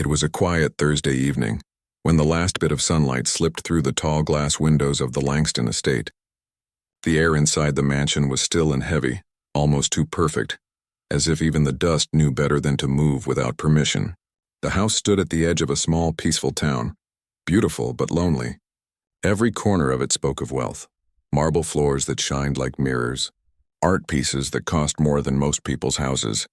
It was a quiet Thursday evening, when the last bit of sunlight slipped through the tall glass windows of the Langston estate. The air inside the mansion was still and heavy, almost too perfect, as if even the dust knew better than to move without permission. The house stood at the edge of a small, peaceful town, beautiful but lonely. Every corner of it spoke of wealth. Marble floors that shined like mirrors, art pieces that cost more than most people's houses,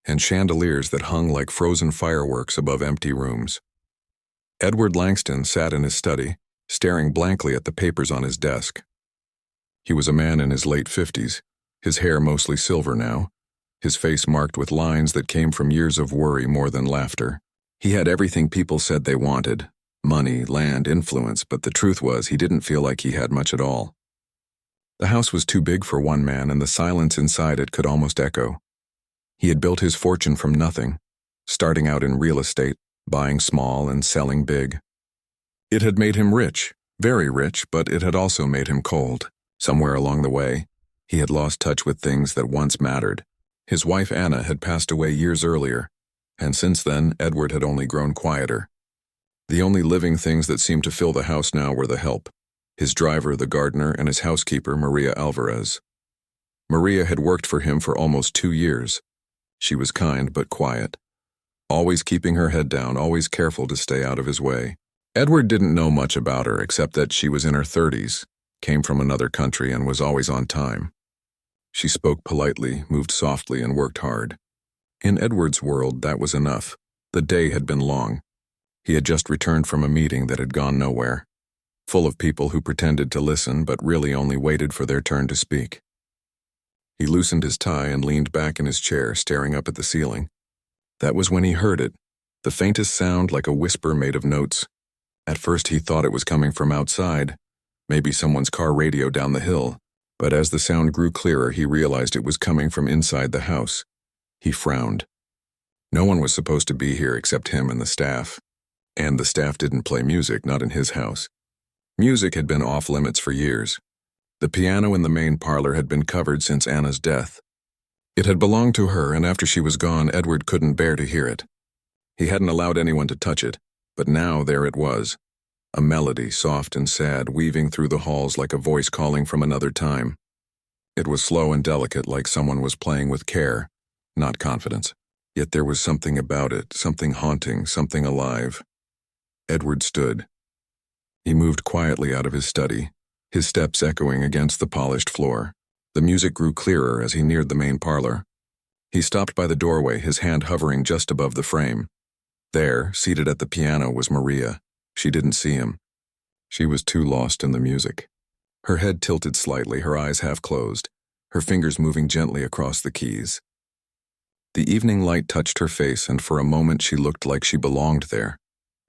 and chandeliers that hung like frozen fireworks above empty rooms. Edward Langston sat in his study, staring blankly at the papers on his desk. He was a man in his late 50s, his hair mostly silver now, his face marked with lines that came from years of worry more than laughter. He had everything people said they wanted: money, land, influence, but the truth was he didn't feel like he had much at all. The house was too big for one man, and the silence inside it could almost echo. He had built his fortune from nothing, starting out in real estate, buying small and selling big. It had made him rich, very rich, but it had also made him cold. Somewhere along the way, he had lost touch with things that once mattered. His wife Anna had passed away years earlier, and since then, Edward had only grown quieter. The only living things that seemed to fill the house now were the help: his driver, the gardener, and his housekeeper, Maria Alvarez. Maria had worked for him for almost 2 years. She was kind but quiet, always keeping her head down, always careful to stay out of his way. Edward didn't know much about her except that she was in her 30s, came from another country, and was always on time. She spoke politely, moved softly, and worked hard. In Edward's world, that was enough. The day had been long. He had just returned from a meeting that had gone nowhere, full of people who pretended to listen but really only waited for their turn to speak. He loosened his tie and leaned back in his chair, staring up at the ceiling. That was when he heard it, the faintest sound like a whisper made of notes. At first he thought it was coming from outside, maybe someone's car radio down the hill, but as the sound grew clearer he realized it was coming from inside the house. He frowned. No one was supposed to be here except him and the staff. And the staff didn't play music, not in his house. Music had been off limits for years. The piano in the main parlor had been covered since Anna's death. It had belonged to her, and after she was gone, Edward couldn't bear to hear it. He hadn't allowed anyone to touch it, but now there it was. A melody, soft and sad, weaving through the halls like a voice calling from another time. It was slow and delicate, like someone was playing with care, not confidence. Yet there was something about it, something haunting, something alive. Edward stood. He moved quietly out of his study, his steps echoing against the polished floor. The music grew clearer as he neared the main parlor. He stopped by the doorway, his hand hovering just above the frame. There, seated at the piano, was Maria. She didn't see him. She was too lost in the music. Her head tilted slightly, her eyes half closed, her fingers moving gently across the keys. The evening light touched her face, and for a moment she looked like she belonged there,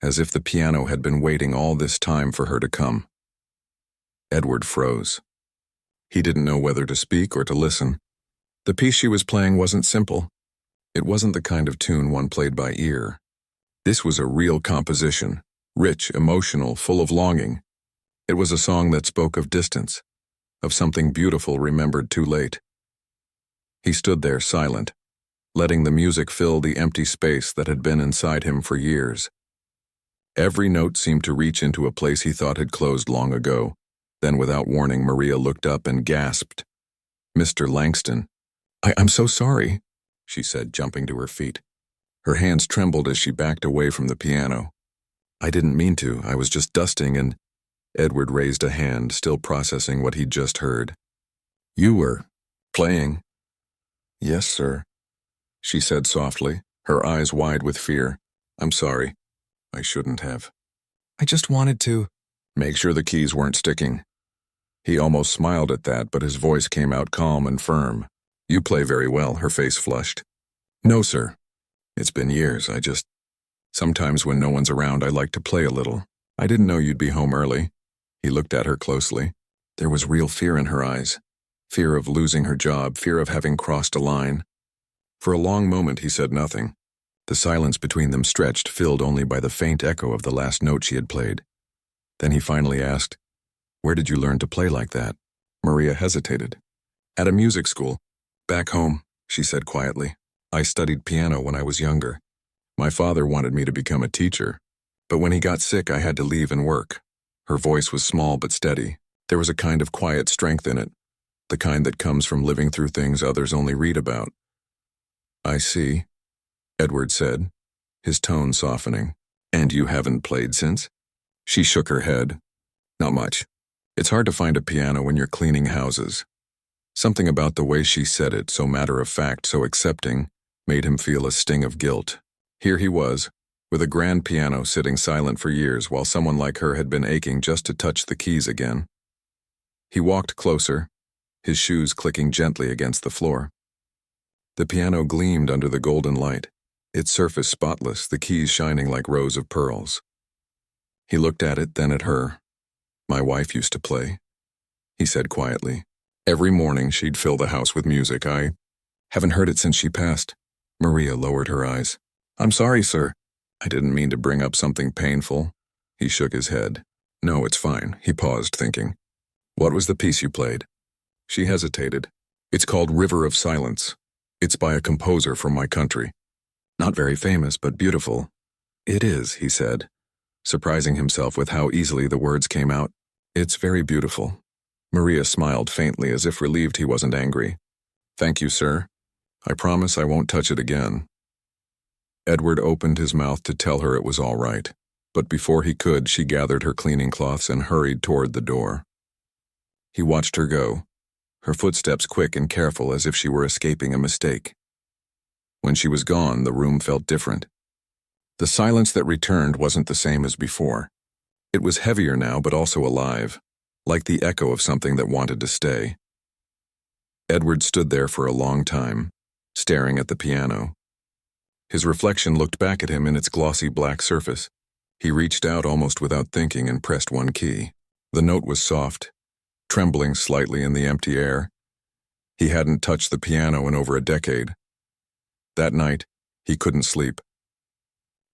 as if the piano had been waiting all this time for her to come. Edward froze. He didn't know whether to speak or to listen. The piece she was playing wasn't simple. It wasn't the kind of tune one played by ear. This was a real composition, rich, emotional, full of longing. It was a song that spoke of distance, of something beautiful remembered too late. He stood there silent, letting the music fill the empty space that had been inside him for years. Every note seemed to reach into a place he thought had closed long ago. Then, without warning, Maria looked up and gasped. "Mr. Langston." I'm so sorry," she said, jumping to her feet. Her hands trembled as she backed away from the piano. "I didn't mean to. I was just dusting and—" Edward raised a hand, still processing what he'd just heard. "You were playing?" "Yes, sir," she said softly, her eyes wide with fear. "I'm sorry. I shouldn't have. I just wanted to—" "Make sure the keys weren't sticking." He almost smiled at that, but his voice came out calm and firm. "You play very well," her face flushed. "No, sir. It's been years. Sometimes when no one's around, I like to play a little. I didn't know you'd be home early." He looked at her closely. There was real fear in her eyes. Fear of losing her job, fear of having crossed a line. For a long moment he said nothing. The silence between them stretched, filled only by the faint echo of the last note she had played. Then he finally asked, "Where did you learn to play like that?" Maria hesitated. "At a music school. Back home," she said quietly. "I studied piano when I was younger. My father wanted me to become a teacher, but when he got sick, I had to leave and work. Her voice was small but steady. There was a kind of quiet strength in it, the kind that comes from living through things others only read about. I see, Edward said, his tone softening. And you haven't played since? She shook her head. Not much. It's hard to find a piano when you're cleaning houses. Something about the way she said it, so matter-of-fact, so accepting, made him feel a sting of guilt. Here he was, with a grand piano sitting silent for years while someone like her had been aching just to touch the keys again. He walked closer, his shoes clicking gently against the floor. The piano gleamed under the golden light, its surface spotless, the keys shining like rows of pearls. He looked at it, then at her. My wife used to play, he said quietly. Every morning she'd fill the house with music. I haven't heard it since she passed. Maria lowered her eyes. I'm sorry, sir. I didn't mean to bring up something painful. He shook his head. No, it's fine. He paused, thinking. What was the piece you played? She hesitated. It's called River of Silence. It's by a composer from my country. Not very famous, but beautiful. It is, he said, surprising himself with how easily the words came out. It's very beautiful. Maria smiled faintly as if relieved he wasn't angry. Thank you, sir. I promise I won't touch it again. Edward opened his mouth to tell her it was all right, but before he could, she gathered her cleaning cloths and hurried toward the door. He watched her go, her footsteps quick and careful as if she were escaping a mistake. When she was gone, the room felt different. The silence that returned wasn't the same as before. It was heavier now, but also alive, like the echo of something that wanted to stay. Edward stood there for a long time, staring at the piano. His reflection looked back at him in its glossy black surface. He reached out almost without thinking and pressed one key. The note was soft, trembling slightly in the empty air. He hadn't touched the piano in over a decade. That night, he couldn't sleep.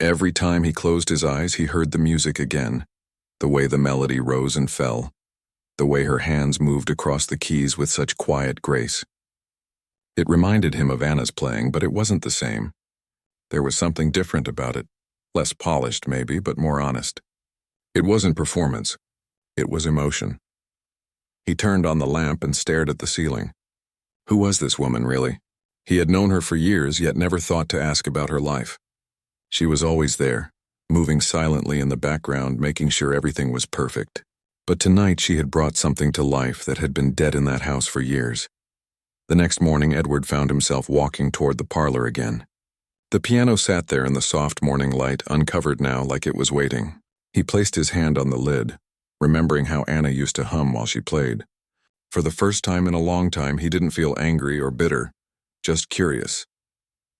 Every time he closed his eyes, he heard the music again, the way the melody rose and fell, the way her hands moved across the keys with such quiet grace. It reminded him of Anna's playing, but it wasn't the same. There was something different about it, less polished maybe, but more honest. It wasn't performance, it was emotion. He turned on the lamp and stared at the ceiling. Who was this woman, really? He had known her for years, yet never thought to ask about her life. She was always there, moving silently in the background, making sure everything was perfect. But tonight she had brought something to life that had been dead in that house for years. The next morning, Edward found himself walking toward the parlor again. The piano sat there in the soft morning light, uncovered now like it was waiting. He placed his hand on the lid, remembering how Anna used to hum while she played. For the first time in a long time, he didn't feel angry or bitter, just curious.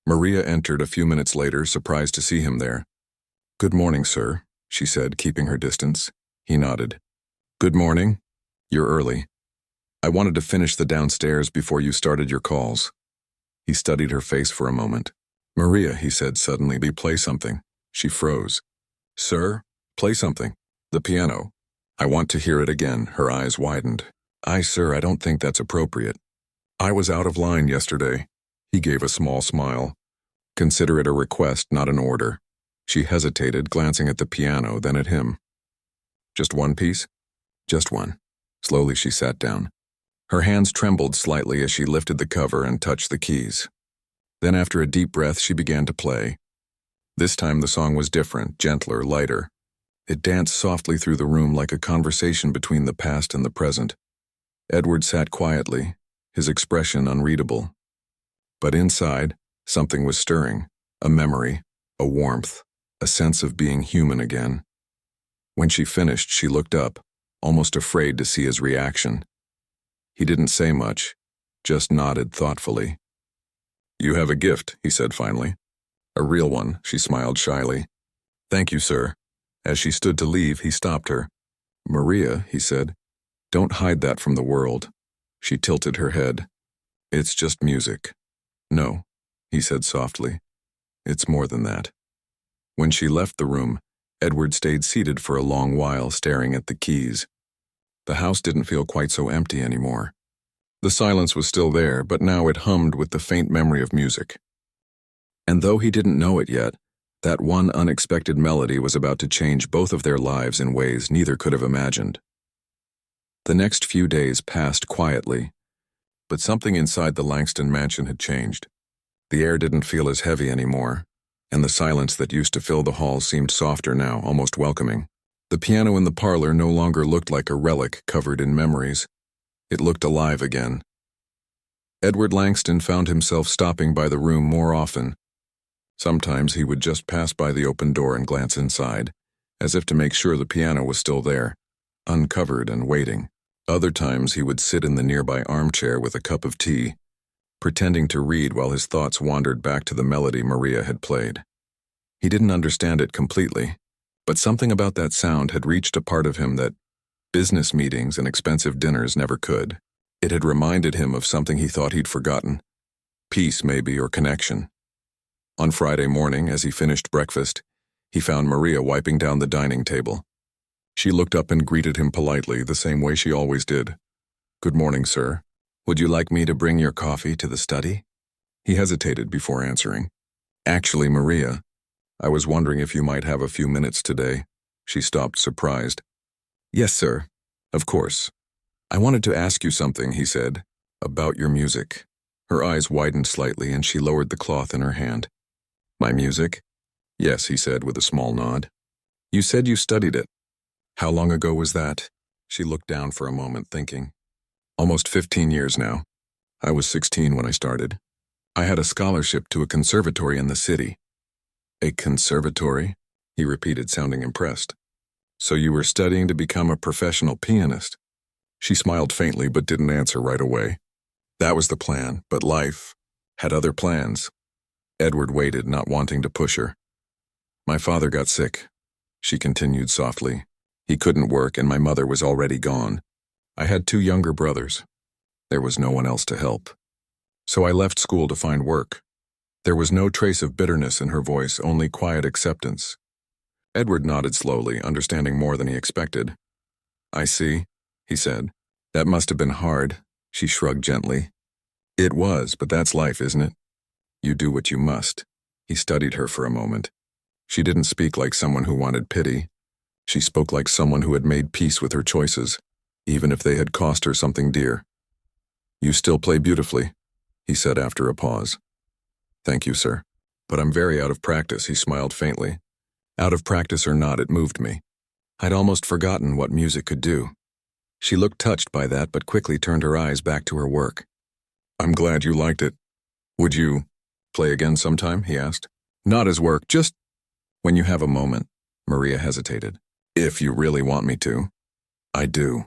Maria entered a few minutes later, surprised to see him there. Good morning, sir, she said, keeping her distance. He nodded. Good morning. You're early. I wanted to finish the downstairs before you started your calls. He studied her face for a moment. Maria, he said suddenly, play something. She froze. Sir, play something. The piano. I want to hear it again. Her eyes widened. Sir, I don't think that's appropriate. I was out of line yesterday. He gave a small smile. Consider it a request, not an order. She hesitated, glancing at the piano, then at him. Just one piece? Just one. Slowly she sat down. Her hands trembled slightly as she lifted the cover and touched the keys. Then after a deep breath, she began to play. This time the song was different, gentler, lighter. It danced softly through the room like a conversation between the past and the present. Edward sat quietly, his expression unreadable. But inside, something was stirring, a memory, a warmth, a sense of being human again. When she finished, she looked up, almost afraid to see his reaction. He didn't say much, just nodded thoughtfully. You have a gift, he said finally. A real one, she smiled shyly. Thank you, sir. As she stood to leave, he stopped her. Maria, he said, don't hide that from the world. She tilted her head. It's just music. No, he said softly. It's more than that. When she left the room, Edward stayed seated for a long while, staring at the keys. The house didn't feel quite so empty anymore. The silence was still there, but now it hummed with the faint memory of music. And though he didn't know it yet, That one unexpected melody was about to change both of their lives in ways neither could have imagined. The next few days passed quietly, but something inside the Langston mansion had changed. The air didn't feel as heavy anymore, and the silence that used to fill the hall seemed softer now, almost welcoming. The piano in the parlor no longer looked like a relic covered in memories. It looked alive again. Edward Langston found himself stopping by the room more often. Sometimes he would just pass by the open door and glance inside, as if to make sure the piano was still there, uncovered and waiting. Other times he would sit in the nearby armchair with a cup of tea, pretending to read while his thoughts wandered back to the melody Maria had played. He didn't understand it completely, but something about that sound had reached a part of him that business meetings and expensive dinners never could. It had reminded him of something he thought he'd forgotten. Peace, maybe, or connection. On Friday morning, as he finished breakfast, he found Maria wiping down the dining table. She looked up and greeted him politely, the same way she always did. "Good morning, sir. Would you like me to bring your coffee to the study?" He hesitated before answering. "Actually, Maria, I was wondering if you might have a few minutes today." She stopped, surprised. "Yes, sir. Of course. I wanted to ask you something," he said, "about your music." Her eyes widened slightly and she lowered the cloth in her hand. "My music?" "Yes," he said with a small nod. "You said you studied it. How long ago was that?" She looked down for a moment, thinking. "Almost 15 years now. I was 16 when I started. I had a scholarship to a conservatory in the city." "A conservatory?" he repeated, sounding impressed. "So you were studying to become a professional pianist?" She smiled faintly but didn't answer right away. That was the plan, but life had other plans. Edward waited, not wanting to push her. "My father got sick," she continued softly. "He couldn't work and my mother was already gone. I had 2 younger brothers. There was no one else to help. So I left school to find work." There was no trace of bitterness in her voice, only quiet acceptance. Edward nodded slowly, understanding more than he expected. "I see," he said. "That must have been hard." She shrugged gently. "It was, but that's life, isn't it? You do what you must." He studied her for a moment. She didn't speak like someone who wanted pity. She spoke like someone who had made peace with her choices, even if they had cost her something dear. "You still play beautifully," he said after a pause. "Thank you, sir. But I'm very out of practice," he smiled faintly. Out of practice or not, it moved me. I'd almost forgotten what music could do. She looked touched by that, but quickly turned her eyes back to her work. "I'm glad you liked it. Would you play again sometime?" he asked. "Not as work, just when you have a moment." Maria hesitated. "If you really want me to." "I do."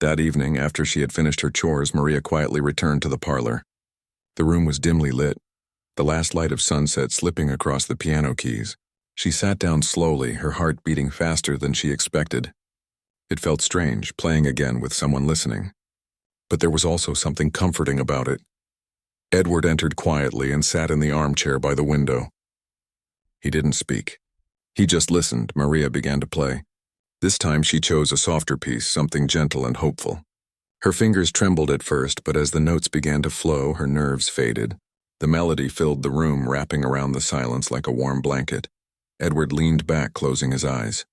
That evening, after she had finished her chores, Maria quietly returned to the parlor. The room was dimly lit, the last light of sunset slipping across the piano keys. She sat down slowly, her heart beating faster than she expected. It felt strange, playing again with someone listening. But there was also something comforting about it. Edward entered quietly and sat in the armchair by the window. He didn't speak. He just listened. Maria began to play. This time she chose a softer piece, something gentle and hopeful. Her fingers trembled at first, but as the notes began to flow, her nerves faded. The melody filled the room, wrapping around the silence like a warm blanket. Edward leaned back, closing his eyes.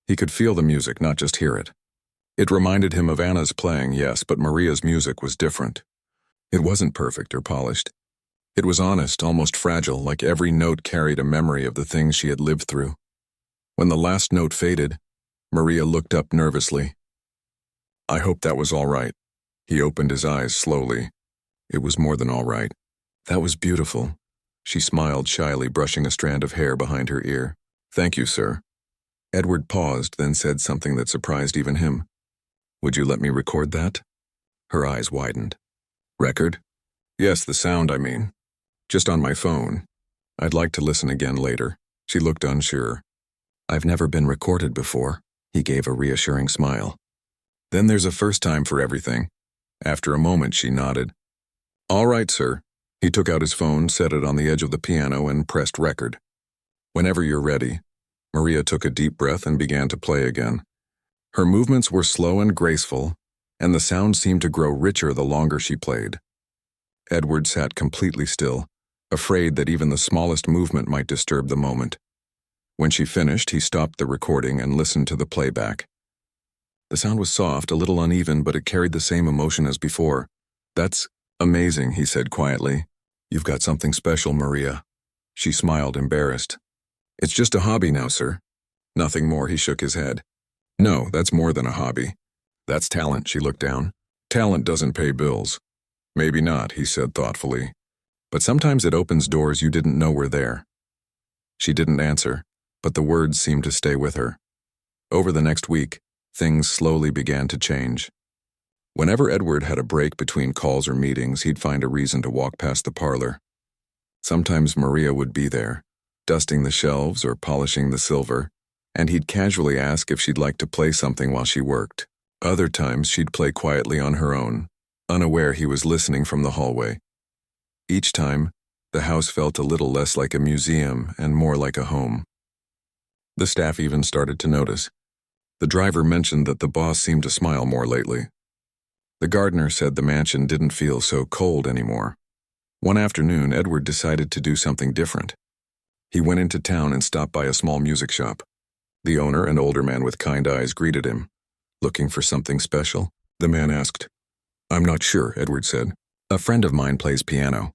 He could feel the music, not just hear it. It reminded him of Anna's playing, yes, but Maria's music was different. It wasn't perfect or polished. It was honest, almost fragile, like every note carried a memory of the things she had lived through. When the last note faded, Maria looked up nervously. "I hope that was all right." He opened his eyes slowly. It was more than all right. "That was beautiful." She smiled shyly, brushing a strand of hair behind her ear. "Thank you, sir." Edward paused, then said something that surprised even him. "Would you let me record that?" Her eyes widened. "Record?" "Yes, the sound, I mean. Just on my phone. I'd like to listen again later." She looked unsure. "I've never been recorded before." He gave a reassuring smile. "Then there's a first time for everything." After a moment, she nodded. "All right, sir." He took out his phone, set it on the edge of the piano, and pressed record. "Whenever you're ready." Maria took a deep breath and began to play again. Her movements were slow and graceful, and the sound seemed to grow richer the longer she played. Edward sat completely still, afraid that even the smallest movement might disturb the moment. When she finished, he stopped the recording and listened to the playback. The sound was soft, a little uneven, but it carried the same emotion as before. "That's amazing," he said quietly. "You've got something special, Maria." She smiled, embarrassed. "It's just a hobby now, sir." "Nothing more," he shook his head. "No, that's more than a hobby. That's talent," she looked down. "Talent doesn't pay bills." "Maybe not," he said thoughtfully. "But sometimes it opens doors you didn't know were there." She didn't answer, but the words seemed to stay with her. Over the next week, things slowly began to change. Whenever Edward had a break between calls or meetings, he'd find a reason to walk past the parlor. Sometimes Maria would be there, dusting the shelves or polishing the silver, and he'd casually ask if she'd like to play something while she worked. Other times she'd play quietly on her own, unaware he was listening from the hallway. Each time, the house felt a little less like a museum and more like a home. The staff even started to notice. The driver mentioned that the boss seemed to smile more lately. The gardener said the mansion didn't feel so cold anymore. One afternoon, Edward decided to do something different. He went into town and stopped by a small music shop. The owner, an older man with kind eyes, greeted him. "Looking for something special?" the man asked. "I'm not sure," Edward said. "A friend of mine plays piano.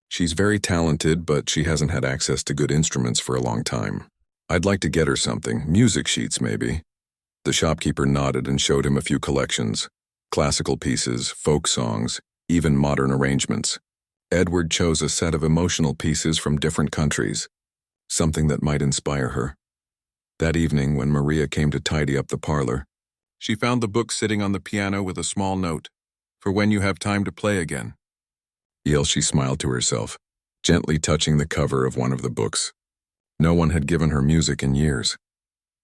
She's very talented, but she hasn't had access to good instruments for a long time. I'd like to get her something, music sheets maybe." The shopkeeper nodded and showed him a few collections. Classical pieces, folk songs, even modern arrangements. Edward chose a set of emotional pieces from different countries, something that might inspire her. That evening, when Maria came to tidy up the parlor, she found the book sitting on the piano with a small note, "For when you have time to play again." She smiled to herself, gently touching the cover of one of the books. No one had given her music in years.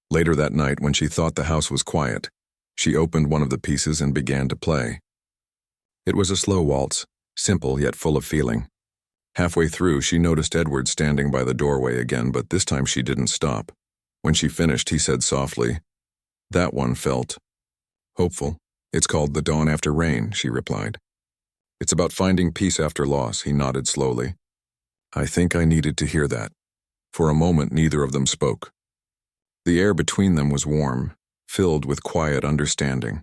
Later that night, when she thought the house was quiet, she opened one of the pieces and began to play. It was a slow waltz, simple yet full of feeling. Halfway through, she noticed Edward standing by the doorway again, but this time she didn't stop. When she finished, he said softly, "That one felt hopeful." "It's called The Dawn After Rain," she replied. "It's about finding peace after loss," he nodded slowly. I think I needed to hear that. For a moment, neither of them spoke. The air between them was warm, filled with quiet understanding.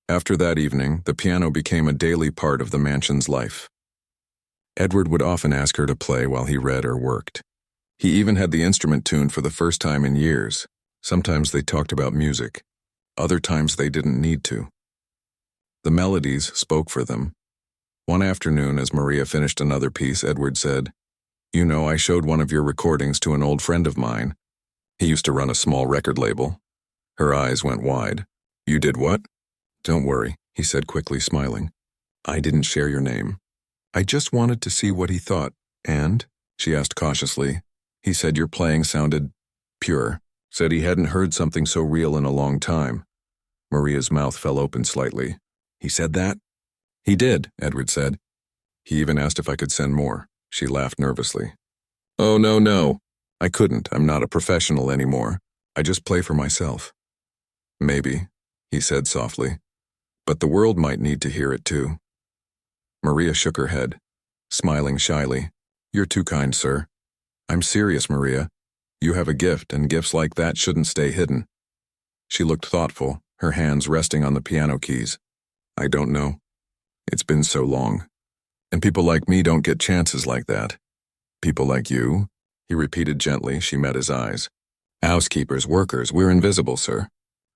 After that evening, the piano became a daily part of the mansion's life. Edward would often ask her to play while he read or worked. He even had the instrument tuned for the first time in years. Sometimes they talked about music. Other times they didn't need to. The melodies spoke for them. One afternoon, as Maria finished another piece, Edward said, "You know, I showed one of your recordings to an old friend of mine. He used to run a small record label." Her eyes went wide. "You did what?" "Don't worry," he said quickly, smiling. "I didn't share your name. I just wanted to see what he thought." "And?" she asked cautiously. "He said your playing sounded pure. Said he hadn't heard something so real in a long time." Maria's mouth fell open slightly. "He said that?" "He did," Edward said. "He even asked if I could send more." She laughed nervously. "Oh, no. I couldn't. I'm not a professional anymore. I just play for myself." "Maybe," he said softly. "But the world might need to hear it too." Maria shook her head, smiling shyly. "You're too kind, sir." "I'm serious, Maria. You have a gift, and gifts like that shouldn't stay hidden." She looked thoughtful, her hands resting on the piano keys. "I don't know. It's been so long. And people like me don't get chances like that." "People like you?" he repeated gently. She met his eyes. "Housekeepers, workers, we're invisible, sir.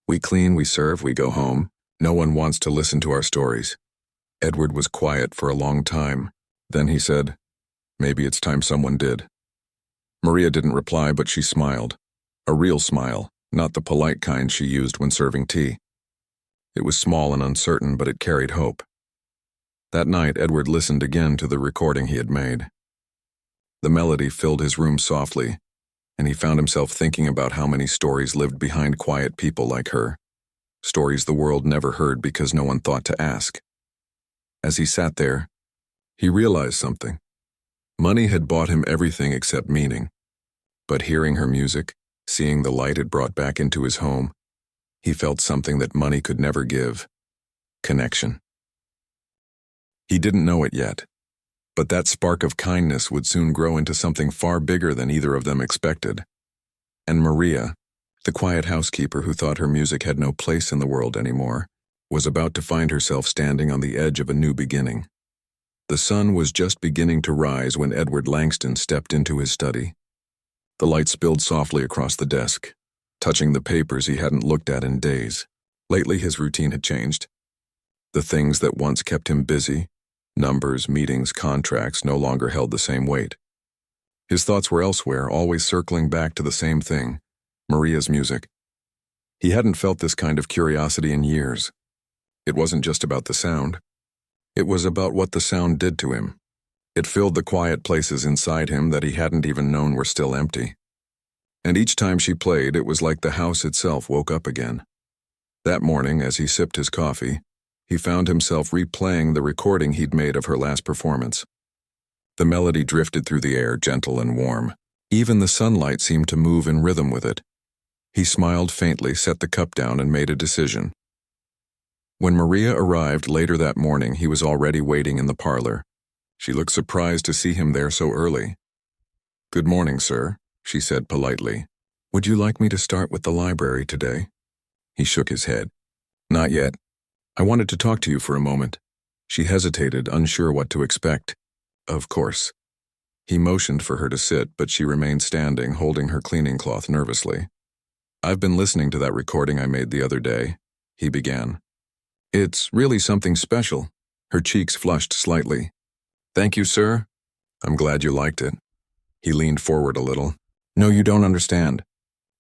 We clean, we serve, we go home. No one wants to listen to our stories." Edward was quiet for a long time. Then he said, "Maybe it's time someone did." Maria didn't reply, but she smiled. A real smile, not the polite kind she used when serving tea. It was small and uncertain, but it carried hope. That night, Edward listened again to the recording he had made. The melody filled his room softly, and he found himself thinking about how many stories lived behind quiet people like her. Stories the world never heard because no one thought to ask. As he sat there, he realized something. Money had bought him everything except meaning. But hearing her music, seeing the light it brought back into his home, he felt something that money could never give: connection. He didn't know it yet, But that spark of kindness would soon grow into something far bigger than either of them expected. And Maria, the quiet housekeeper who thought her music had no place in the world anymore, was about to find herself standing on the edge of a new beginning. The sun was just beginning to rise when Edward Langston stepped into his study. The light spilled softly across the desk, touching the papers he hadn't looked at in days. Lately, his routine had changed. The things that once kept him busy, numbers, meetings, contracts, no longer held the same weight. His thoughts were elsewhere, always circling back to the same thing, Maria's music. He hadn't felt this kind of curiosity in years. It wasn't just about the sound. It was about what the sound did to him. It filled the quiet places inside him that he hadn't even known were still empty. And each time she played, it was like the house itself woke up again. That morning, as he sipped his coffee, he found himself replaying the recording he'd made of her last performance. The melody drifted through the air, gentle and warm. Even the sunlight seemed to move in rhythm with it. He smiled faintly, set the cup down, and made a decision. When Maria arrived later that morning, he was already waiting in the parlor. She looked surprised to see him there so early. "Good morning, sir," she said politely. "Would you like me to start with the library today?" He shook his head. "Not yet. I wanted to talk to you for a moment." She hesitated, unsure what to expect. "Of course." He motioned for her to sit, but she remained standing, holding her cleaning cloth nervously. "I've been listening to that recording I made the other day," he began. "It's really something special." Her cheeks flushed slightly. "Thank you, sir. I'm glad you liked it." He leaned forward a little. "No, you don't understand.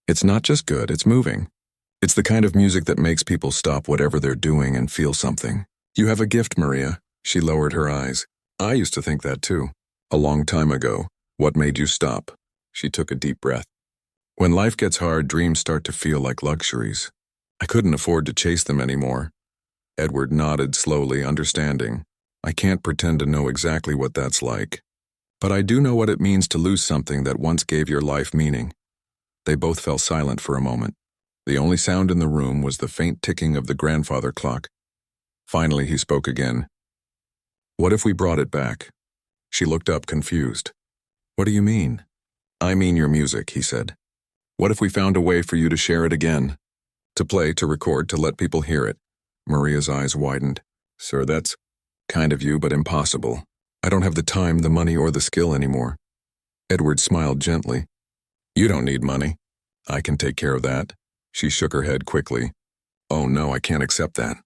It's not just good, it's moving. It's the kind of music that makes people stop whatever they're doing and feel something. You have a gift, Maria." She lowered her eyes. "I used to think that too. A long time ago. What made you stop?" She took a deep breath. "When life gets hard, dreams start to feel like luxuries. I couldn't afford to chase them anymore." Edward nodded slowly, understanding. "I can't pretend to know exactly what that's like. But I do know what it means to lose something that once gave your life meaning." They both fell silent for a moment. The only sound in the room was the faint ticking of the grandfather clock. Finally, he spoke again. "What if we brought it back?" She looked up, confused. "What do you mean?" "I mean your music," he said. "What if we found a way for you to share it again? To play, to record, to let people hear it?" Maria's eyes widened. "Sir, that's kind of you, but impossible. I don't have the time, the money, or the skill anymore." Edward smiled gently. "You don't need money. I can take care of that." She shook her head quickly. "Oh no, I can't accept that.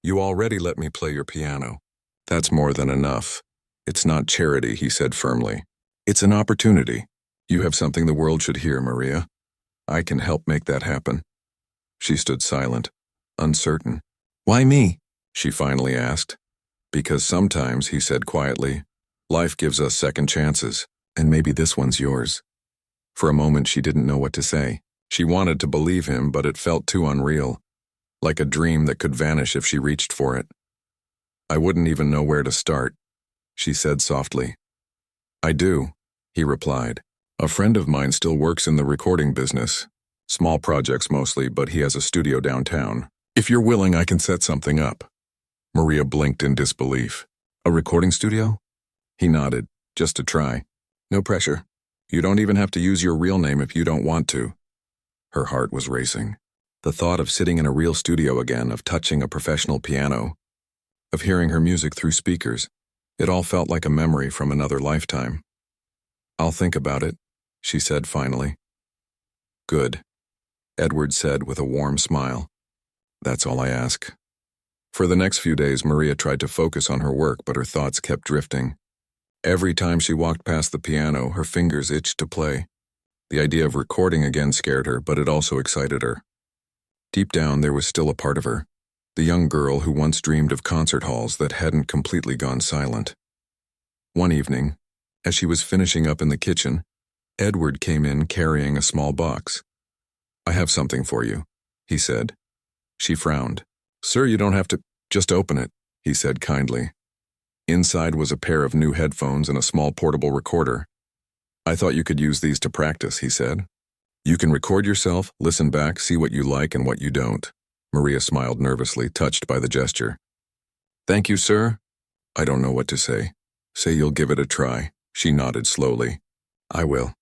You already let me play your piano. That's more than enough. It's not charity," he said firmly. "It's an opportunity. You have something the world should hear, Maria. I can help make that happen." She stood silent, uncertain. "Why me?" she finally asked. "Because sometimes," he said quietly, "life gives us second chances, and maybe this one's yours." For a moment she didn't know what to say. She wanted to believe him, but it felt too unreal, like a dream that could vanish if she reached for it. "I wouldn't even know where to start," she said softly. "I do," he replied. "A friend of mine still works in the recording business. Small projects mostly, but he has a studio downtown. If you're willing, I can set something up." Maria blinked in disbelief. "A recording studio?" He nodded. "Just to try. No pressure. You don't even have to use your real name if you don't want to." Her heart was racing. The thought of sitting in a real studio again, of touching a professional piano, of hearing her music through speakers, it all felt like a memory from another lifetime. "I'll think about it," she said finally. "Good," Edward said with a warm smile. "That's all I ask." For the next few days, Maria tried to focus on her work, but her thoughts kept drifting. Every time she walked past the piano, her fingers itched to play. The idea of recording again scared her, but it also excited her. Deep down, there was still a part of her, the young girl who once dreamed of concert halls that hadn't completely gone silent. One evening, as she was finishing up in the kitchen, Edward came in carrying a small box. "I have something for you," he said. She frowned. "Sir, you don't have to. Just open it," he said kindly. Inside was a pair of new headphones and a small portable recorder. "I thought you could use these to practice," he said. "You can record yourself, listen back, see what you like and what you don't." Maria smiled nervously, touched by the gesture. "Thank you, sir." "I don't know what to say." Say you'll give it a try. She nodded slowly. I will.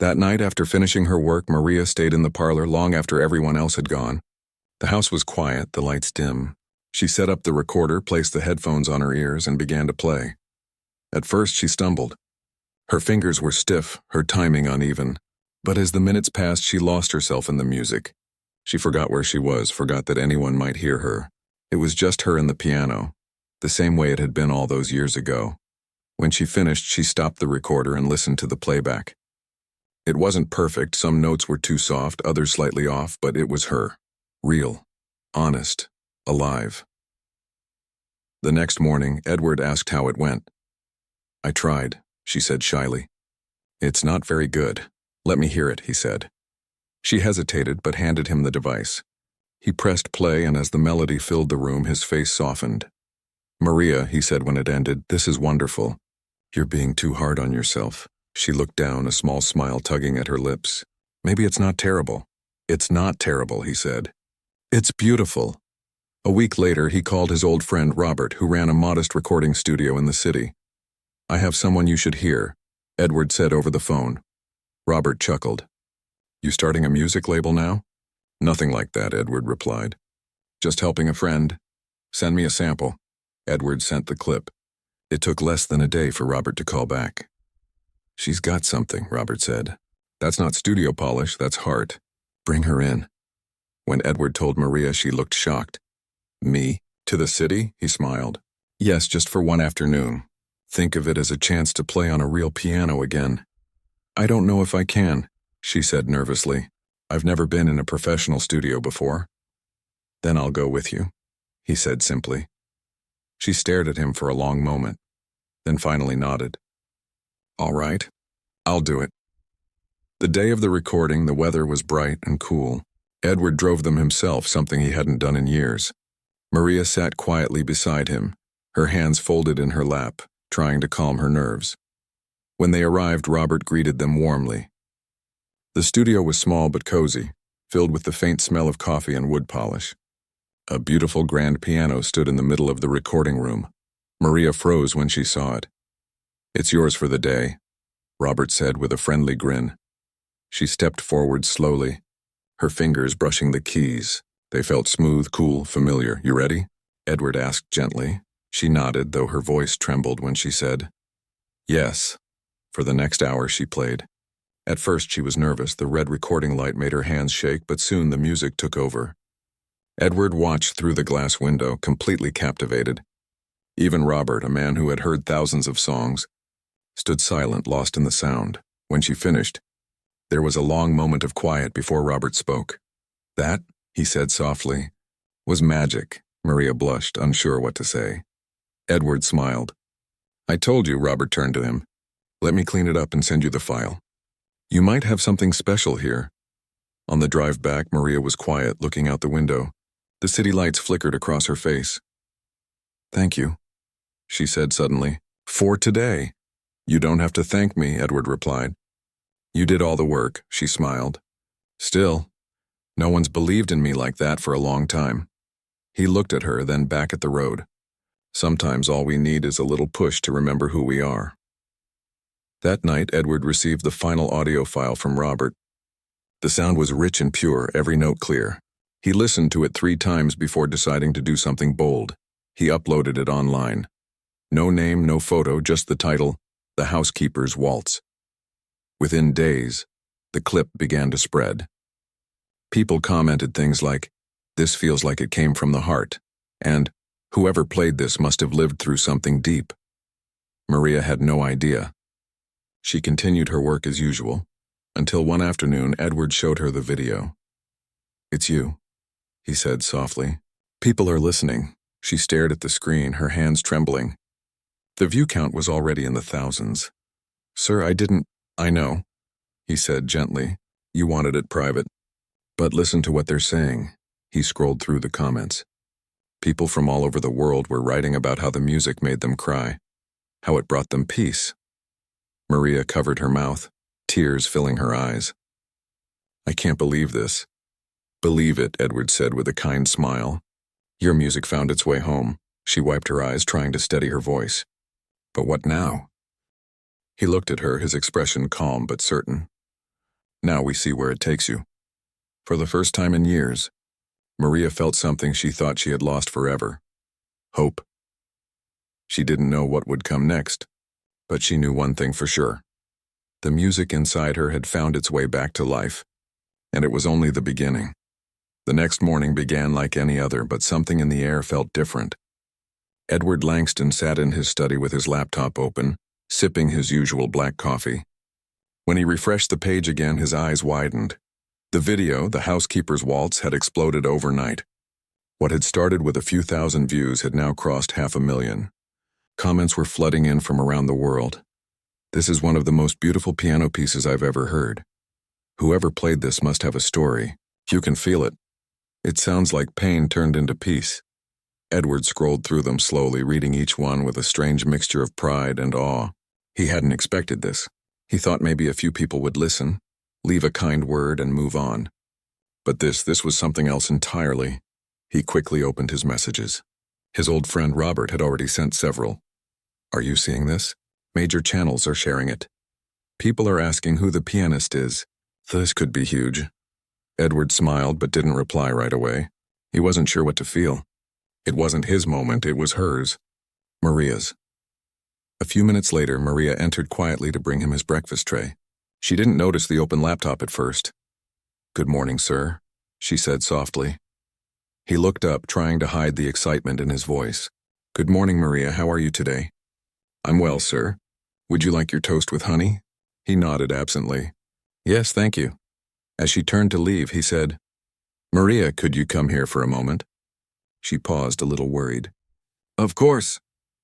That night, after finishing her work, Maria stayed in the parlor long after everyone else had gone. The house was quiet, the lights dim. She set up the recorder, placed the headphones on her ears, and began to play. At first, she stumbled. Her fingers were stiff, her timing uneven. But as the minutes passed, she lost herself in the music. She forgot where she was, forgot that anyone might hear her. It was just her and the piano, the same way it had been all those years ago. When she finished, she stopped the recorder and listened to the playback. It wasn't perfect, some notes were too soft, others slightly off, but it was her. Real, honest, alive. The next morning, Edward asked how it went. I tried, she said shyly. It's not very good. Let me hear it, he said. She hesitated, but handed him the device. He pressed play, and as the melody filled the room, his face softened. Maria, he said when it ended, this is wonderful. You're being too hard on yourself. She looked down, a small smile tugging at her lips. Maybe it's not terrible. It's not terrible, he said. It's beautiful. A week later, he called his old friend Robert, who ran a modest recording studio in the city. I have someone you should hear, Edward said over the phone. Robert chuckled. You starting a music label now? Nothing like that, Edward replied. Just helping a friend. Send me a sample. Edward sent the clip. It took less than a day for Robert to call back. She's got something, Robert said. That's not studio polish, that's heart. Bring her in. When Edward told Maria, she looked shocked. Me? To the city? He smiled. Yes, just for one afternoon. Think of it as a chance to play on a real piano again. I don't know if I can, she said nervously. I've never been in a professional studio before. Then I'll go with you, he said simply. She stared at him for a long moment, then finally nodded. All right, I'll do it. The day of the recording, the weather was bright and cool. Edward drove them himself, something he hadn't done in years. Maria sat quietly beside him, her hands folded in her lap, trying to calm her nerves. When they arrived, Robert greeted them warmly. The studio was small but cozy, filled with the faint smell of coffee and wood polish. A beautiful grand piano stood in the middle of the recording room. Maria froze when she saw it. It's yours for the day, Robert said with a friendly grin. She stepped forward slowly, her fingers brushing the keys. They felt smooth, cool, familiar. You ready? Edward asked gently. She nodded, though her voice trembled when she said, yes. For the next hour, she played. At first, she was nervous. The red recording light made her hands shake, but soon the music took over. Edward watched through the glass window, completely captivated. Even Robert, a man who had heard thousands of songs, stood silent, lost in the sound. When she finished, there was a long moment of quiet before Robert spoke. That, he said softly, was magic. Maria blushed, unsure what to say. Edward smiled. I told you, Robert turned to him. Let me clean it up and send you the file. You might have something special here. On the drive back, Maria was quiet, looking out the window. The city lights flickered across her face. Thank you, she said suddenly. For today. You don't have to thank me, Edward replied. You did all the work, she smiled. Still, no one's believed in me like that for a long time. He looked at her, then back at the road. Sometimes all we need is a little push to remember who we are. That night, Edward received the final audio file from Robert. The sound was rich and pure, every note clear. He listened to it 3 times before deciding to do something bold. He uploaded it online. No name, no photo, just the title, The Housekeeper's Waltz. Within days, the clip began to spread. People commented things like, "This feels like it came from the heart," and "Whoever played this must have lived through something deep." Maria had no idea. She continued her work as usual, until one afternoon Edward showed her the video. "It's you," he said softly. "People are listening." She stared at the screen, her hands trembling. The view count was already in the thousands. "Sir, I know," he said gently. "You wanted it private. But listen to what they're saying." He scrolled through the comments. People from all over the world were writing about how the music made them cry, how it brought them peace. Maria covered her mouth, tears filling her eyes. "I can't believe this." "Believe it," Edward said with a kind smile. "Your music found its way home." She wiped her eyes, trying to steady her voice. But what now? He looked at her, his expression calm but certain. Now we see where it takes you. For the first time in years, Maria felt something she thought she had lost forever. Hope. She didn't know what would come next, but she knew one thing for sure. The music inside her had found its way back to life, and it was only the beginning. The next morning began like any other, but something in the air felt different. Edward Langston sat in his study with his laptop open, sipping his usual black coffee. When he refreshed the page again, his eyes widened. The video, The Housekeeper's Waltz, had exploded overnight. What had started with a few thousand views had now crossed 500,000. Comments were flooding in from around the world. This is one of the most beautiful piano pieces I've ever heard. Whoever played this must have a story. You can feel it. It sounds like pain turned into peace. Edward scrolled through them slowly, reading each one with a strange mixture of pride and awe. He hadn't expected this. He thought maybe a few people would listen, leave a kind word, and move on. But this was something else entirely. He quickly opened his messages. His old friend Robert had already sent several. Are you seeing this? Major channels are sharing it. People are asking who the pianist is. This could be huge. Edward smiled but didn't reply right away. He wasn't sure what to feel. It wasn't his moment, it was hers. Maria's. A few minutes later, Maria entered quietly to bring him his breakfast tray. She didn't notice the open laptop at first. "Good morning, sir," she said softly. He looked up, trying to hide the excitement in his voice. "Good morning, Maria. How are you today?" "I'm well, sir. Would you like your toast with honey?" He nodded absently. "Yes, thank you." As she turned to leave, he said, "Maria, could you come here for a moment?" She paused, a little worried. "Of course."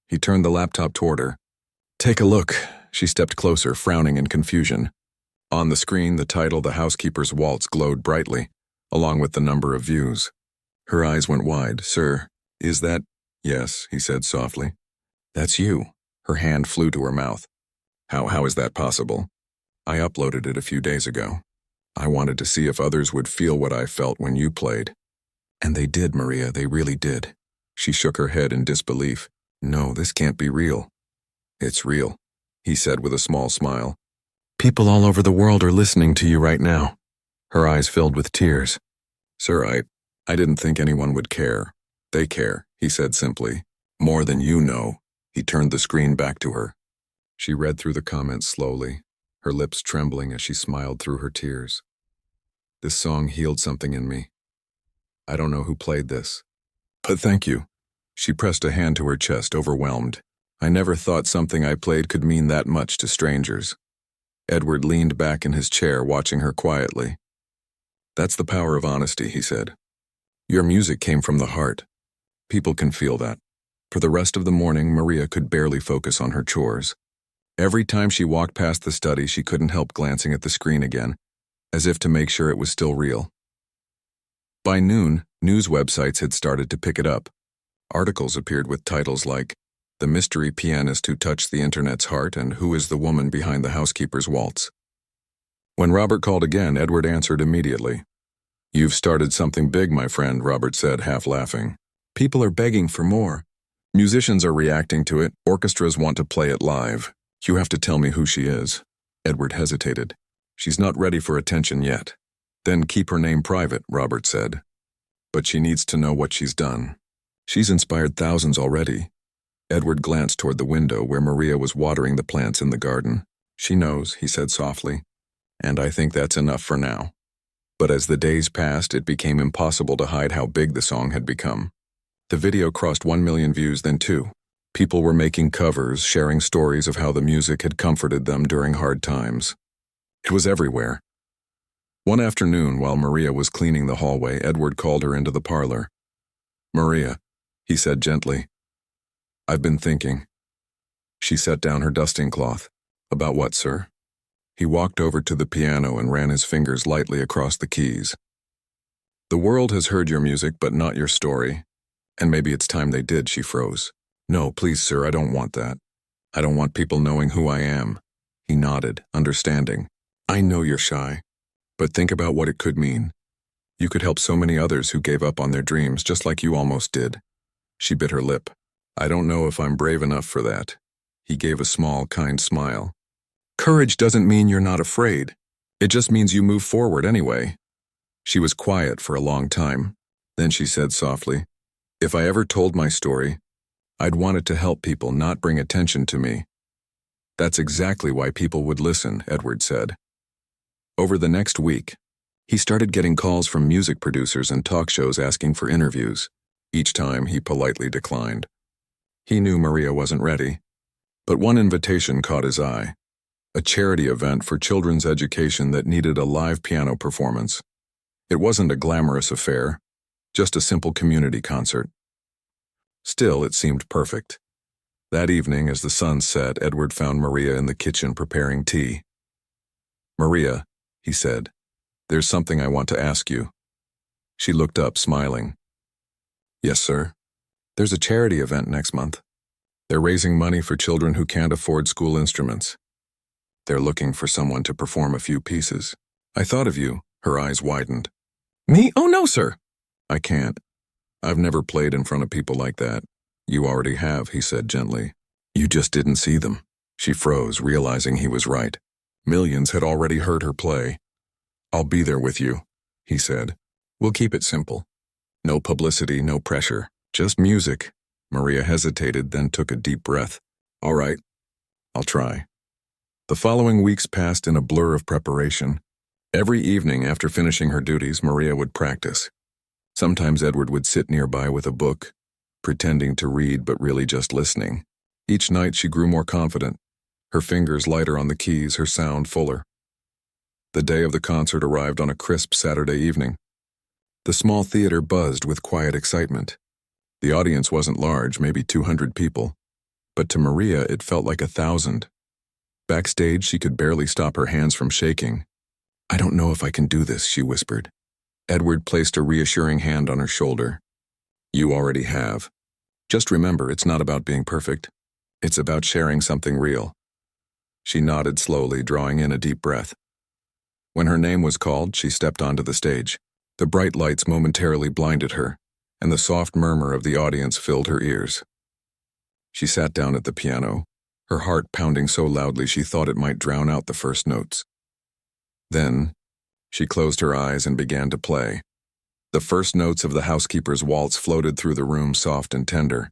He turned the laptop toward her. "Take a look." She stepped closer, frowning in confusion. On the screen, the title, The Housekeeper's Waltz, glowed brightly, along with the number of views. Her eyes went wide. "Sir, is that—" "Yes," he said softly. "That's you." Her hand flew to her mouth. How is that possible?" "I uploaded it a few days ago. I wanted to see if others would feel what I felt when you played." "And they did, Maria, they really did." She shook her head in disbelief. "No, this can't be real." "It's real," he said with a small smile. "People all over the world are listening to you right now." Her eyes filled with tears. "Sir, I didn't think anyone would care." "They care," he said simply. "More than you know." He turned the screen back to her. She read through the comments slowly, her lips trembling as she smiled through her tears. "This song healed something in me. I don't know who played this, but thank you." She pressed a hand to her chest, overwhelmed. "I never thought something I played could mean that much to strangers." Edward leaned back in his chair, watching her quietly. "That's the power of honesty," he said. "Your music came from the heart. People can feel that." For the rest of the morning, Maria could barely focus on her chores. Every time she walked past the study, she couldn't help glancing at the screen again, as if to make sure it was still real. By noon, news websites had started to pick it up. Articles appeared with titles like, "The Mystery Pianist Who Touched the Internet's Heart" and "Who is the Woman Behind the Housekeeper's Waltz?" When Robert called again, Edward answered immediately. "You've started something big, my friend," Robert said, half laughing. "People are begging for more. Musicians are reacting to it. Orchestras want to play it live. You have to tell me who she is." Edward hesitated. "She's not ready for attention yet." "Then keep her name private," Robert said. "But she needs to know what she's done. She's inspired thousands already." Edward glanced toward the window where Maria was watering the plants in the garden. "She knows," he said softly, "and I think that's enough for now." But as the days passed, it became impossible to hide how big the song had become. The video crossed 1 million views, then 2. People were making covers, sharing stories of how the music had comforted them during hard times. It was everywhere. One afternoon, while Maria was cleaning the hallway, Edward called her into the parlor. "Maria," he said gently, "I've been thinking." She set down her dusting cloth. "About what, sir?" He walked over to the piano and ran his fingers lightly across the keys. "The world has heard your music, but not your story. And maybe it's time they did." She froze. "No, please, sir, I don't want that. I don't want people knowing who I am." He nodded, understanding. "I know you're shy, but think about what it could mean. You could help so many others who gave up on their dreams just like you almost did." She bit her lip. "I don't know if I'm brave enough for that." He gave a small, kind smile. Courage doesn't mean you're not afraid. It just means you move forward anyway. She was quiet for a long time. Then she said softly, if I ever told my story, I'd want it to help people, not bring attention to me. That's exactly why people would listen, Edward said. Over the next week, he started getting calls from music producers and talk shows asking for interviews. Each time, he politely declined. He knew Maria wasn't ready. But one invitation caught his eye. A charity event for children's education that needed a live piano performance. It wasn't a glamorous affair, just a simple community concert. Still, it seemed perfect. That evening, as the sun set, Edward found Maria in the kitchen preparing tea. Maria, he said, there's something I want to ask you. She looked up, smiling. Yes, sir. There's a charity event next month. They're raising money for children who can't afford school instruments. They're looking for someone to perform a few pieces. I thought of you. Her eyes widened. Me? Oh, no, sir. I can't. I've never played in front of people like that. You already have, he said gently. You just didn't see them. She froze, realizing he was right. Millions had already heard her play. I'll be there with you, he said. We'll keep it simple. No publicity, no pressure. Just music. Maria hesitated, then took a deep breath. All right. I'll try. The following weeks passed in a blur of preparation. Every evening after finishing her duties, Maria would practice. Sometimes Edward would sit nearby with a book, pretending to read but really just listening. Each night she grew more confident, her fingers lighter on the keys, her sound fuller. The day of the concert arrived on a crisp Saturday evening. The small theater buzzed with quiet excitement. The audience wasn't large, maybe 200 people, but to Maria it felt like 1,000. Backstage, she could barely stop her hands from shaking. I don't know if I can do this, she whispered. Edward placed a reassuring hand on her shoulder. You already have. Just remember, it's not about being perfect. It's about sharing something real. She nodded slowly, drawing in a deep breath. When her name was called, she stepped onto the stage. The bright lights momentarily blinded her, and the soft murmur of the audience filled her ears. She sat down at the piano, her heart pounding so loudly she thought it might drown out the first notes. Then, she closed her eyes and began to play. The first notes of the Housekeeper's waltz floated through the room, soft and tender.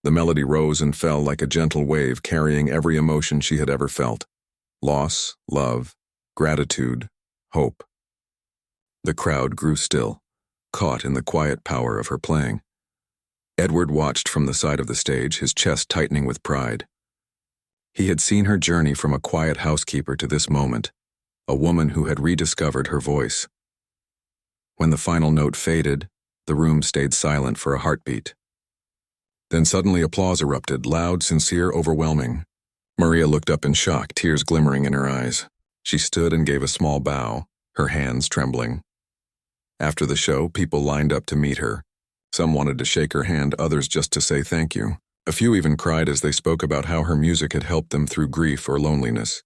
The melody rose and fell like a gentle wave, carrying every emotion she had ever felt. Loss, love, gratitude, hope. The crowd grew still, caught in the quiet power of her playing. Edward watched from the side of the stage, his chest tightening with pride. He had seen her journey from a quiet housekeeper to this moment, a woman who had rediscovered her voice. When the final note faded, the room stayed silent for a heartbeat. Then suddenly applause erupted, loud, sincere, overwhelming. Maria looked up in shock, tears glimmering in her eyes. She stood and gave a small bow, her hands trembling. After the show, people lined up to meet her. Some wanted to shake her hand, others just to say thank you. A few even cried as they spoke about how her music had helped them through grief or loneliness.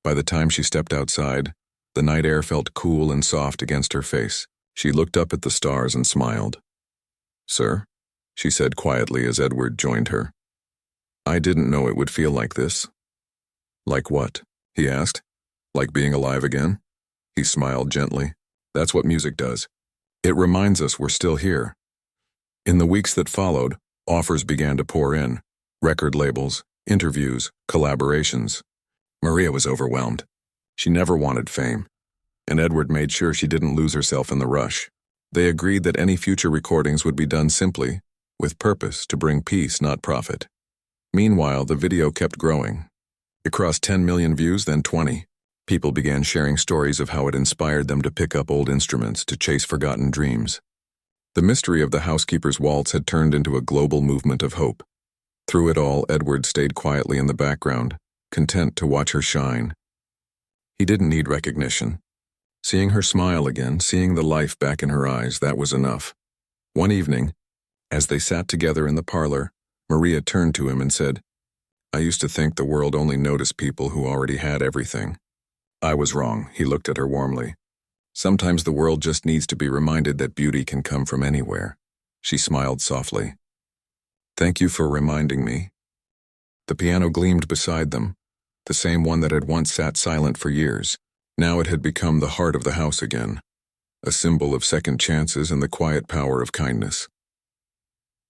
By the time she stepped outside, the night air felt cool and soft against her face. She looked up at the stars and smiled. Sir, she said quietly as Edward joined her. I didn't know it would feel like this. Like what? He asked. Like being alive again? He smiled gently. That's what music does. It reminds us we're still here. In the weeks that followed, offers began to pour in. Record labels, interviews, collaborations. Maria was overwhelmed. She never wanted fame, and Edward made sure she didn't lose herself in the rush. They agreed that any future recordings would be done simply, with purpose to bring peace, not profit. Meanwhile, the video kept growing. It crossed 10 million views, then 20. People began sharing stories of how it inspired them to pick up old instruments, to chase forgotten dreams. The mystery of the Housekeeper's waltz had turned into a global movement of hope. Through it all, Edward stayed quietly in the background, content to watch her shine. He didn't need recognition. Seeing her smile again, seeing the life back in her eyes, that was enough. One evening, as they sat together in the parlor, Maria turned to him and said, I used to think the world only noticed people who already had everything. I was wrong, he looked at her warmly. Sometimes the world just needs to be reminded that beauty can come from anywhere. She smiled softly. Thank you for reminding me. The piano gleamed beside them, the same one that had once sat silent for years. Now it had become the heart of the house again, a symbol of second chances and the quiet power of kindness.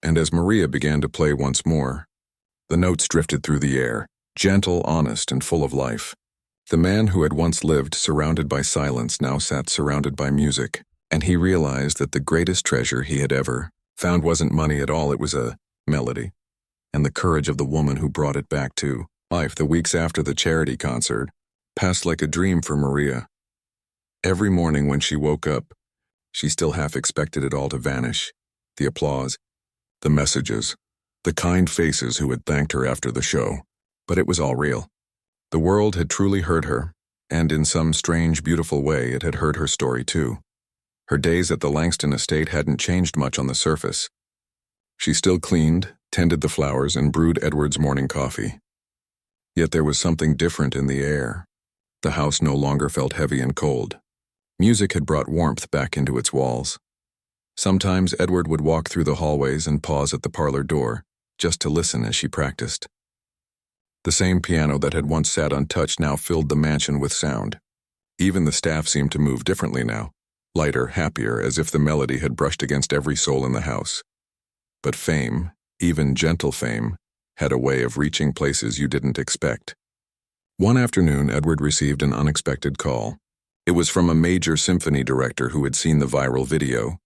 And as Maria began to play once more, the notes drifted through the air, gentle, honest, and full of life. The man who had once lived surrounded by silence now sat surrounded by music, and he realized that the greatest treasure he had ever found wasn't money at all, it was a melody, and the courage of the woman who brought it back to life. The weeks after the charity concert passed like a dream for Maria. Every morning when she woke up, she still half expected it all to vanish. The applause, the messages, the kind faces who had thanked her after the show. But it was all real. The world had truly heard her, and in some strange, beautiful way it had heard her story too. Her days at the Langston estate hadn't changed much on the surface. She still cleaned, tended the flowers, and brewed Edward's morning coffee. Yet there was something different in the air. The house no longer felt heavy and cold. Music had brought warmth back into its walls. Sometimes Edward would walk through the hallways and pause at the parlor door, just to listen as she practiced. The same piano that had once sat untouched now filled the mansion with sound. Even the staff seemed to move differently now, lighter, happier, as if the melody had brushed against every soul in the house. But fame, even gentle fame, had a way of reaching places you didn't expect. One afternoon, Edward received an unexpected call. It was from a major symphony director who had seen the viral video.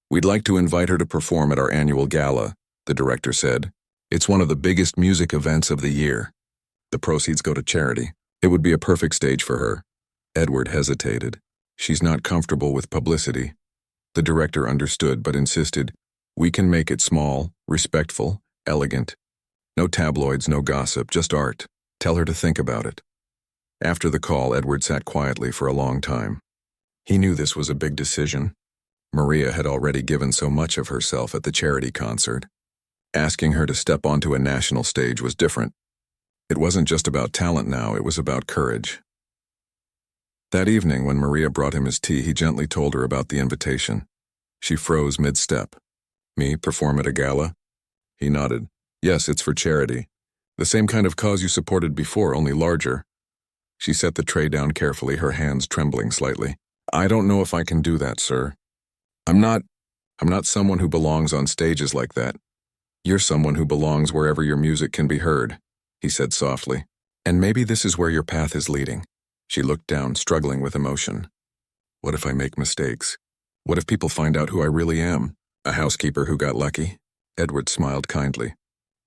"We'd like to invite her to perform at our annual gala," the director said. "It's one of the biggest music events of the year. The proceeds go to charity. It would be a perfect stage for her." Edward hesitated. "She's not comfortable with publicity." The director understood but insisted, "We can make it small, respectful, elegant. No tabloids, no gossip, just art. Tell her to think about it." After the call, Edward sat quietly for a long time. He knew this was a big decision. Maria had already given so much of herself at the charity concert. Asking her to step onto a national stage was different. It wasn't just about talent now, it was about courage. That evening, when Maria brought him his tea, he gently told her about the invitation. She froze mid-step. "Me, perform at a gala?" He nodded. "Yes, it's for charity. The same kind of cause you supported before, only larger." She set the tray down carefully, her hands trembling slightly. "I don't know if I can do that, sir. I'm not someone who belongs on stages like that. You're someone who belongs wherever your music can be heard," he said softly. "And maybe this is where your path is leading." She looked down, struggling with emotion. "What if I make mistakes? What if people find out who I really am? A housekeeper who got lucky?" Edward smiled kindly.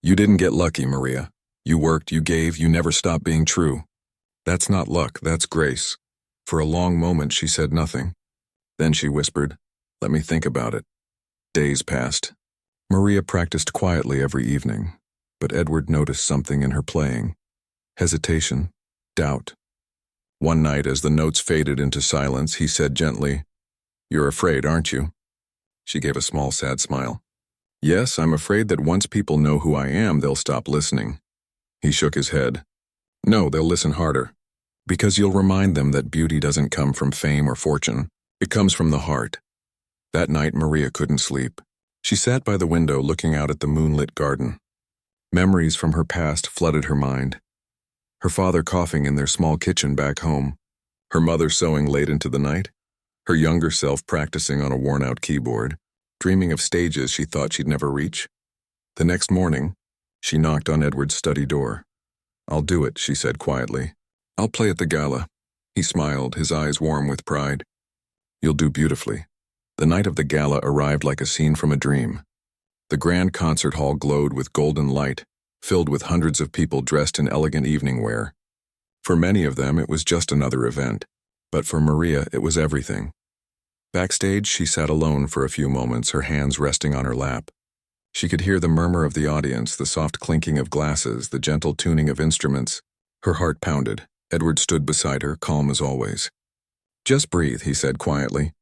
"You didn't get lucky, Maria. You worked, you gave, you never stopped being true. That's not luck, that's grace." For a long moment she said nothing. Then she whispered, "Let me think about it." Days passed. Maria practiced quietly every evening, but Edward noticed something in her playing. Hesitation, doubt. One night, as the notes faded into silence, he said gently, "You're afraid, aren't you?" She gave a small, sad smile. "Yes, I'm afraid that once people know who I am, they'll stop listening." He shook his head. "No, they'll listen harder. Because you'll remind them that beauty doesn't come from fame or fortune. It comes from the heart." That night, Maria couldn't sleep. She sat by the window looking out at the moonlit garden. Memories from her past flooded her mind. Her father coughing in their small kitchen back home. Her mother sewing late into the night. Her younger self practicing on a worn-out keyboard, dreaming of stages she thought she'd never reach. The next morning, she knocked on Edward's study door. "I'll do it," she said quietly. "I'll play at the gala." He smiled, his eyes warm with pride. "You'll do beautifully." The night of the gala arrived like a scene from a dream. The grand concert hall glowed with golden light, filled with hundreds of people dressed in elegant evening wear. For many of them, it was just another event, but for Maria, it was everything. Backstage, she sat alone for a few moments, her hands resting on her lap. She could hear the murmur of the audience, the soft clinking of glasses, the gentle tuning of instruments. Her heart pounded. Edward stood beside her, calm as always. "Just breathe," he said quietly.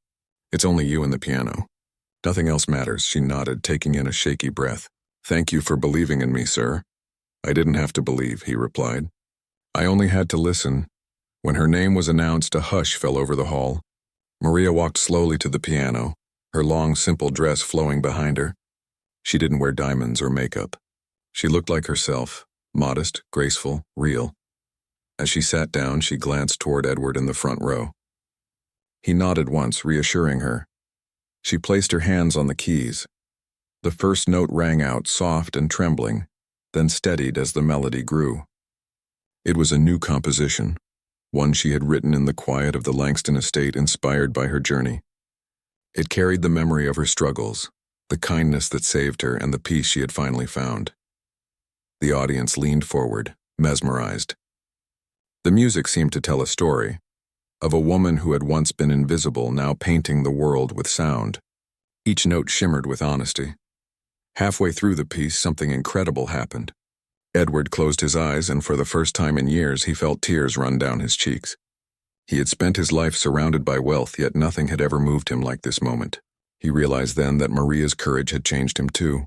"It's only you and the piano. Nothing else matters," she nodded, taking in a shaky breath. "Thank you for believing in me, sir." "I didn't have to believe," he replied. "I only had to listen." When her name was announced, a hush fell over the hall. Maria walked slowly to the piano, her long, simple dress flowing behind her. She didn't wear diamonds or makeup. She looked like herself, modest, graceful, real. As she sat down, she glanced toward Edward in the front row. He nodded once, reassuring her. She placed her hands on the keys. The first note rang out, soft and trembling, then steadied as the melody grew. It was a new composition, one she had written in the quiet of the Langston estate, inspired by her journey. It carried the memory of her struggles, the kindness that saved her, and the peace she had finally found. The audience leaned forward, mesmerized. The music seemed to tell a story, of a woman who had once been invisible, now painting the world with sound. Each note shimmered with honesty. Halfway through the piece, something incredible happened. Edward closed his eyes, and for the first time in years, he felt tears run down his cheeks. He had spent his life surrounded by wealth, yet nothing had ever moved him like this moment. He realized then that Maria's courage had changed him too.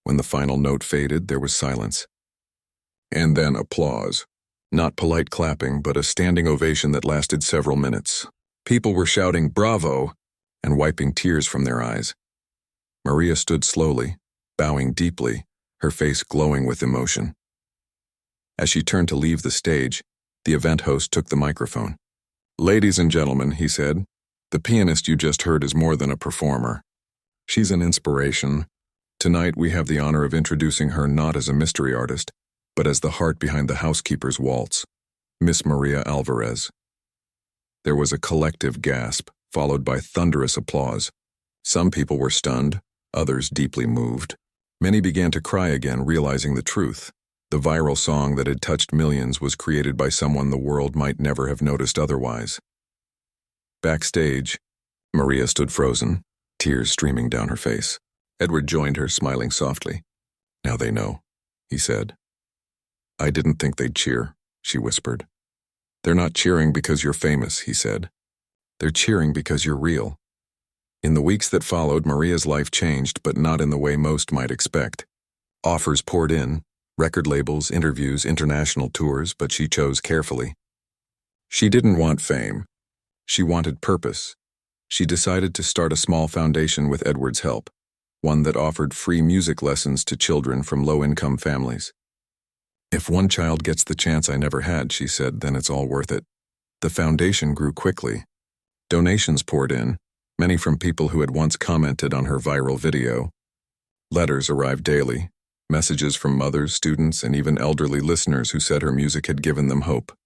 When the final note faded, there was silence. And then applause. Not polite clapping, but a standing ovation that lasted several minutes. People were shouting, "Bravo!" and wiping tears from their eyes. Maria stood slowly, bowing deeply, her face glowing with emotion. As she turned to leave the stage, the event host took the microphone. "Ladies and gentlemen," he said, "the pianist you just heard is more than a performer. She's an inspiration. Tonight we have the honor of introducing her not as a mystery artist, but as the heart behind the Housekeeper's waltz, Miss Maria Alvarez." There was a collective gasp, followed by thunderous applause. Some people were stunned, others deeply moved. Many began to cry again, realizing the truth. The viral song that had touched millions was created by someone the world might never have noticed otherwise. Backstage, Maria stood frozen, tears streaming down her face. Edward joined her, smiling softly. "Now they know," he said. "I didn't think they'd cheer," she whispered. "They're not cheering because you're famous," he said. "They're cheering because you're real." In the weeks that followed, Maria's life changed, but not in the way most might expect. Offers poured in, record labels, interviews, international tours, but she chose carefully. She didn't want fame. She wanted purpose. She decided to start a small foundation with Edward's help, one that offered free music lessons to children from low-income families. "If one child gets the chance I never had," she said, "then it's all worth it." The foundation grew quickly. Donations poured in, many from people who had once commented on her viral video. Letters arrived daily, messages from mothers, students, and even elderly listeners who said her music had given them hope.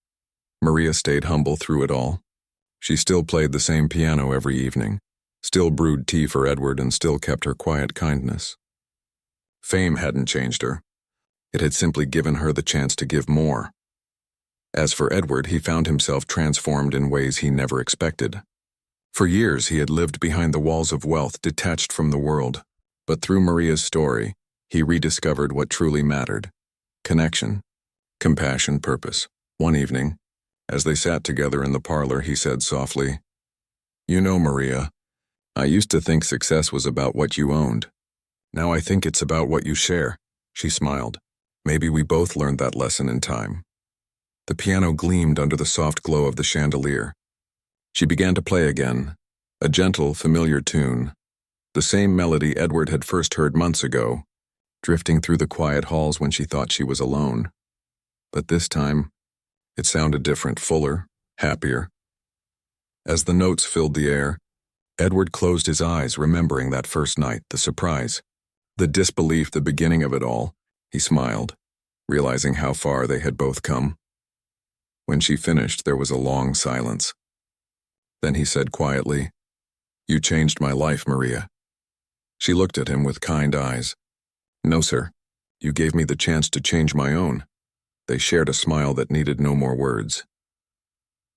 Maria stayed humble through it all. She still played the same piano every evening, still brewed tea for Edward, and still kept her quiet kindness. Fame hadn't changed her. It had simply given her the chance to give more. As for Edward, he found himself transformed in ways he never expected. For years, he had lived behind the walls of wealth, detached from the world. But through Maria's story, he rediscovered what truly mattered: connection, compassion, purpose. One evening, as they sat together in the parlor, he said softly, "You know, Maria, I used to think success was about what you owned. Now I think it's about what you share." She smiled. "Maybe we both learned that lesson in time." The piano gleamed under the soft glow of the chandelier. She began to play again, a gentle, familiar tune, the same melody Edward had first heard months ago, drifting through the quiet halls when she thought she was alone. But this time, it sounded different, fuller, happier. As the notes filled the air, Edward closed his eyes, remembering that first night, the surprise, the disbelief, the beginning of it all. He smiled, realizing how far they had both come. When she finished, there was a long silence. Then he said quietly, "You changed my life, Maria." She looked at him with kind eyes. "No, sir. You gave me the chance to change my own." They shared a smile that needed no more words.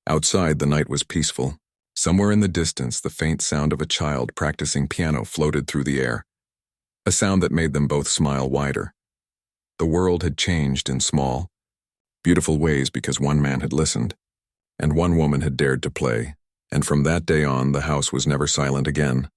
Outside, the night was peaceful. Somewhere in the distance, the faint sound of a child practicing piano floated through the air, a sound that made them both smile wider. The world had changed in small, beautiful ways because one man had listened, and one woman had dared to play. And from that day on, the house was never silent again.